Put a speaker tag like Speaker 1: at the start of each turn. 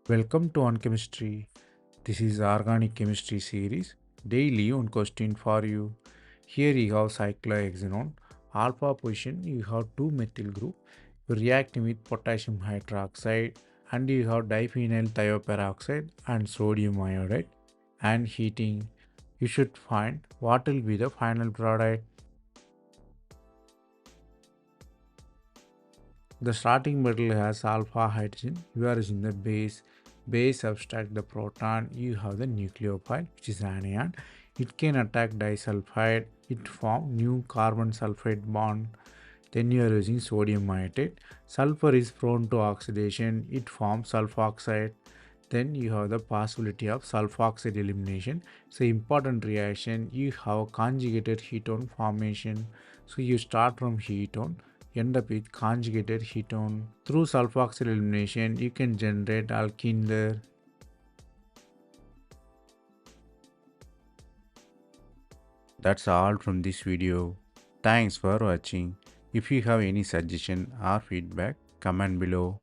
Speaker 1: Welcome to On Chemistry. This is Organic Chemistry series. Daily one question for you. Here you have cyclohexanone. Alpha position you have two methyl group. You reacting with potassium hydroxide and you have diphenyl thioperoxide and sodium iodide and heating. You should find what will be the final product. The starting metal has alpha hydrogen. You are using the base. Base subtract the proton. You have the nucleophile, which is anion. It can attack disulfide. It form new carbon sulfide bond. Then you are using sodium iodide. Sulfur is prone to oxidation. It forms sulfoxide. Then you have the possibility of sulfoxide elimination. So important reaction. You have conjugated ketone formation. So you start from ketone, end up with conjugated ketone. Through sulfoxide elimination, you can generate alkene there. That's all from this video. Thanks for watching. If you have any suggestion or feedback, comment below.